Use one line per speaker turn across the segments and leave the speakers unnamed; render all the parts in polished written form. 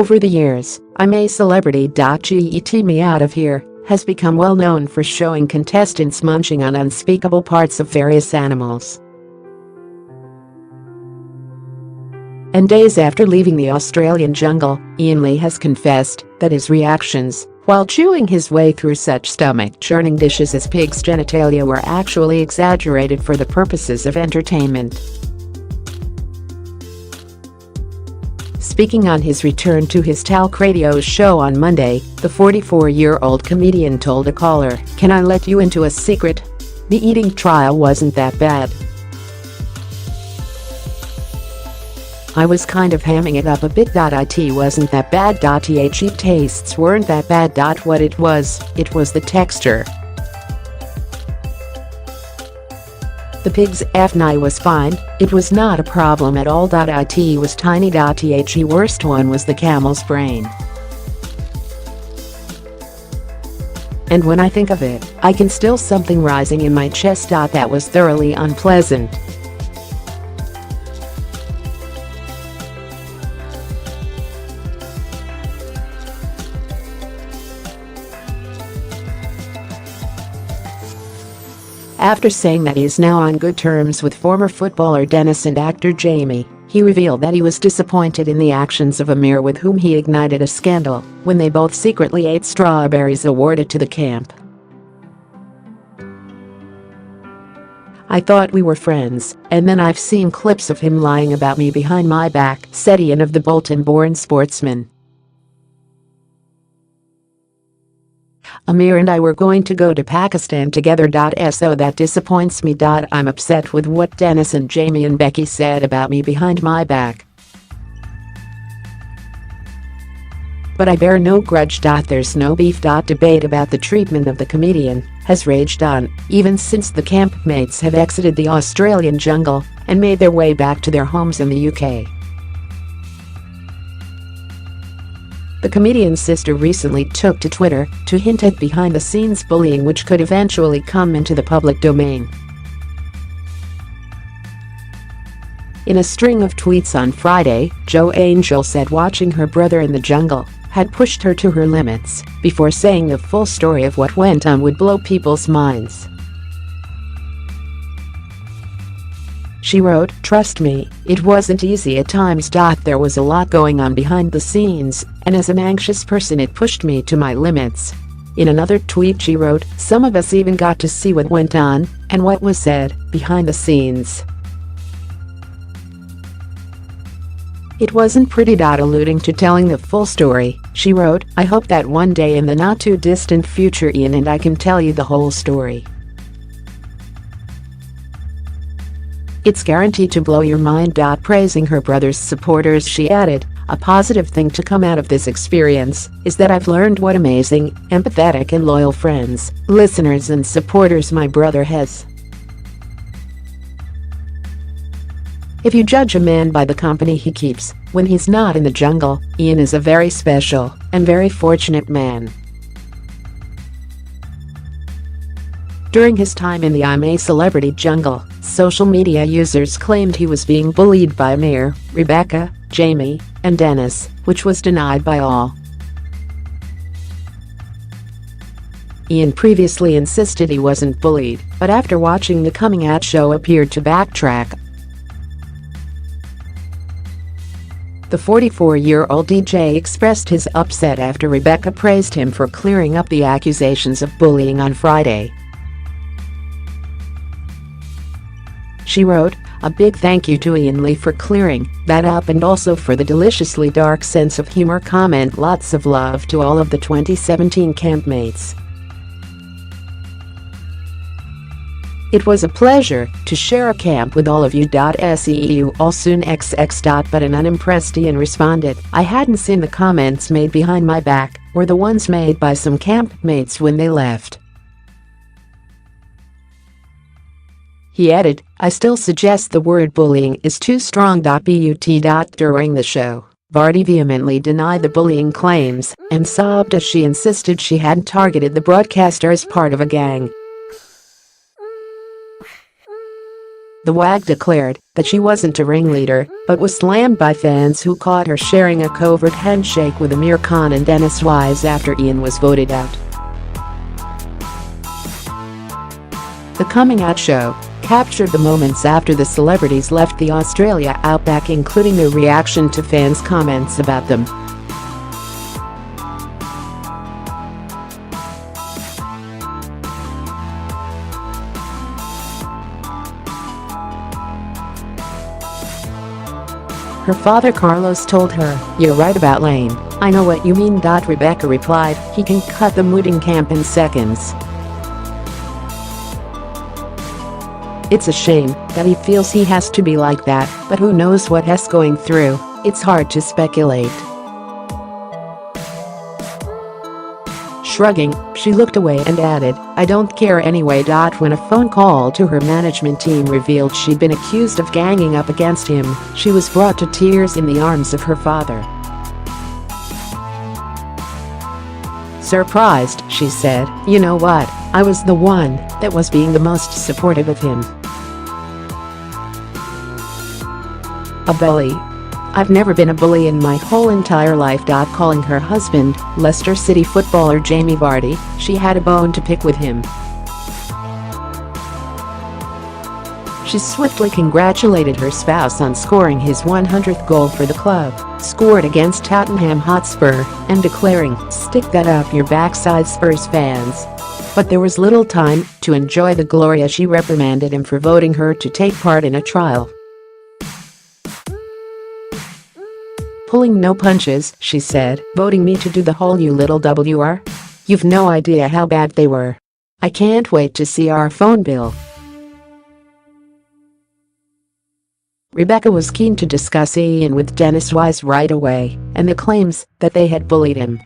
Over the years, I'm a Celebrity. Get me out of here has become well known for showing contestants munching on unspeakable parts of various animals. And days after leaving the Australian jungle, Iain has confessed that his reactions while chewing his way through such stomach-churning dishes as pig's genitalia were actually exaggerated for the purposes of entertainment. Speaking on his return to his talk radio show on Monday, the 44-year-old comedian told a caller, "Can I let you into a secret? The eating trial wasn't that bad. I was kind of hamming it up a bit. It wasn't that bad. The tastes weren't that bad. What it was the texture. The pig's FNI was fine, it was not a problem at all. It was tiny. The worst one was the camel's brain. And when I think of it, I can still something rising in my chest. That was thoroughly unpleasant." After saying that he is now on good terms with former footballer Dennis and actor Jamie, he revealed that he was disappointed in the actions of Amir, with whom he ignited a scandal when they both secretly ate strawberries awarded to the camp. "I thought we were friends, and then I've seen clips of him lying about me behind my back," said Iain of the Bolton-born sportsman. "Amir and I were going to go to Pakistan together. So that disappoints me. I'm upset with what Dennis and Jamie and Becky said about me behind my back. But I bear no grudge. There's no beef." Debate about the treatment of the comedian has raged on even since the campmates have exited the Australian jungle and made their way back to their homes in the UK. The comedian's sister recently took to Twitter to hint at behind-the-scenes bullying which could eventually come into the public domain. In a string of tweets on Friday, Jo Angel said watching her brother in the jungle had pushed her to her limits, before saying the full story of what went on would blow people's minds. She wrote, "Trust me, it wasn't easy at times. There was a lot going on behind the scenes, and as an anxious person it pushed me to my limits." In another tweet she wrote, "Some of us even got to see what went on and what was said behind the scenes. It wasn't pretty." Alluding to telling the full story, she wrote, "I hope that one day in the not-too-distant future Iain and I can tell you the whole story. It's guaranteed to blow your mind." Praising her brother's supporters, she added, "A positive thing to come out of this experience is that I've learned what amazing, empathetic and loyal friends, listeners and supporters my brother has. If you judge a man by the company he keeps when he's not in the jungle, Iain is a very special and very fortunate man." During his time in the I'm a Celebrity jungle, social media users claimed he was being bullied by Amir, Rebecca, Jamie, and Dennis, which was denied by all. Iain previously insisted he wasn't bullied, but after watching the Coming Out show appeared to backtrack. The 44-year-old DJ expressed his upset after Rebecca praised him for clearing up the accusations of bullying on Friday. She wrote, "A big thank you to Iain for clearing that up and also for the deliciously dark sense of humor comment. Lots of love to all of the 2017 campmates. It was a pleasure to share a camp with all of you. See you all soon XX. But an unimpressed Iain responded, "I hadn't seen the comments made behind my back or the ones made by some campmates when they left." He added, "I still suggest the word bullying is too strong. But during the show, Vardy vehemently denied the bullying claims and sobbed as she insisted she hadn't targeted the broadcaster as part of a gang. The wag declared that she wasn't a ringleader, but was slammed by fans who caught her sharing a covert handshake with Amir Khan and Dennis Wise after Iain was voted out. The Coming Out show captured the moments after the celebrities left the Australia outback, including their reaction to fans' comments about them. Her father Carlos told her, "You're right about Lane. I know what you mean." Rebecca replied, "He can cut the mooting camp in seconds. It's a shame that he feels he has to be like that, but who knows what he's going through. It's hard to speculate." Shrugging, she looked away and added, "I don't care anyway." When a phone call to her management team revealed she'd been accused of ganging up against him, she was brought to tears in the arms of her father. Surprised, she said, "You know what? I was the one that was being the most supportive of him. A bully? I've never been a bully in my whole entire life." Calling her husband, Leicester City footballer Jamie Vardy, she had a bone to pick with him. She swiftly congratulated her spouse on scoring his 100th goal for the club, scored against Tottenham Hotspur, and declaring, "Stick that up your backside, Spurs fans." But there was little time to enjoy the glory as she reprimanded him for voting her to take part in a trial. "Pulling no punches," she said, "voting me to do the whole you little WR? You've no idea how bad they were. I can't wait to see our phone bill." Rebecca was keen to discuss Iain with Dennis Wise right away, and the claims that they had bullied him.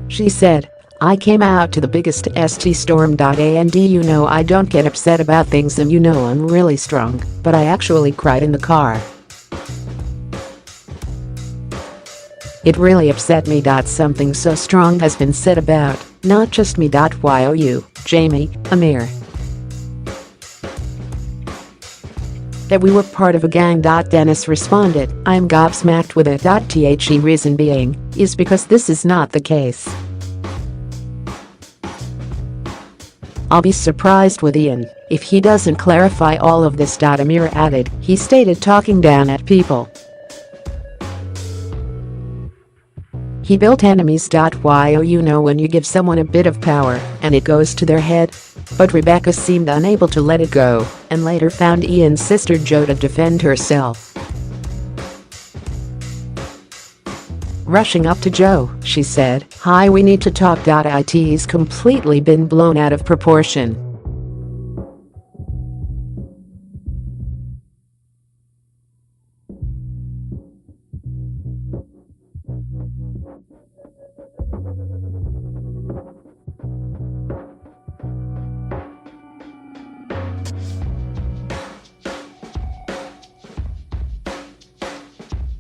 She said, "I came out to the biggest ST storm. And you know I don't get upset about things, and you know I'm really strong, but I actually cried in the car. It really upset me. Something so strong has been said about, not just me. You, Jamie, Amir. That we were part of a gang." Dennis responded, "I'm gobsmacked with it. The reason being is because this is not the case. I'll be surprised with Iain if he doesn't clarify all of this." Amir added, "He stated talking down at people. He built enemies. You know when you give someone a bit of power and it goes to their head." But Rebecca seemed unable to let it go and later found Iain's sister Jo to defend herself. Rushing up to Jo, she said, "Hi, we need to talk. It's completely been blown out of proportion."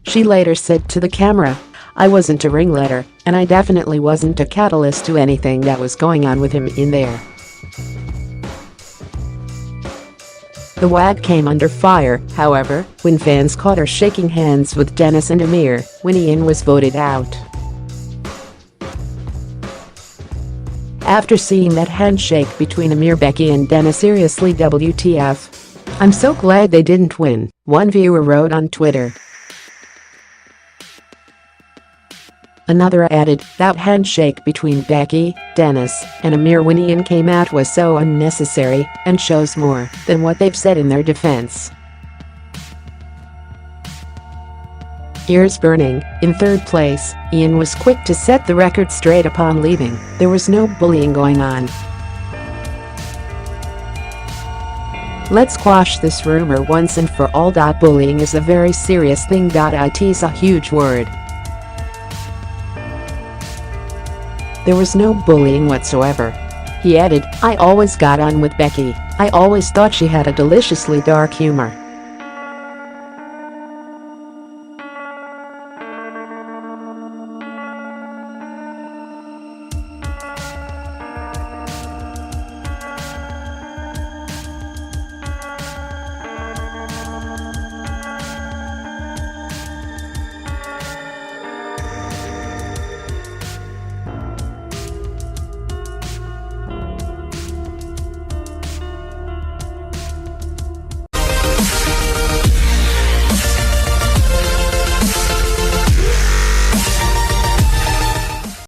She later said to the camera, "I wasn't a ringleader, and I definitely wasn't a catalyst to anything that was going on with him in there." The wag came under fire, however, when fans caught her shaking hands with Dennis and Amir when Iain was voted out. After seeing that handshake between Amir, Becky and Dennis, seriously WTF. "I'm so glad they didn't win," one viewer wrote on Twitter. Another added, "That handshake between Becky, Dennis, and Amir when Iain came out was so unnecessary and shows more than what they've said in their defense." Ears burning, in third place, Iain was quick to set the record straight upon leaving. There was no bullying going on. "Let's quash this rumor once and for all. Bullying is a very serious thing. It's a huge word. There was no bullying whatsoever." He added, "I always got on with Becky. I always thought she had a deliciously dark humor.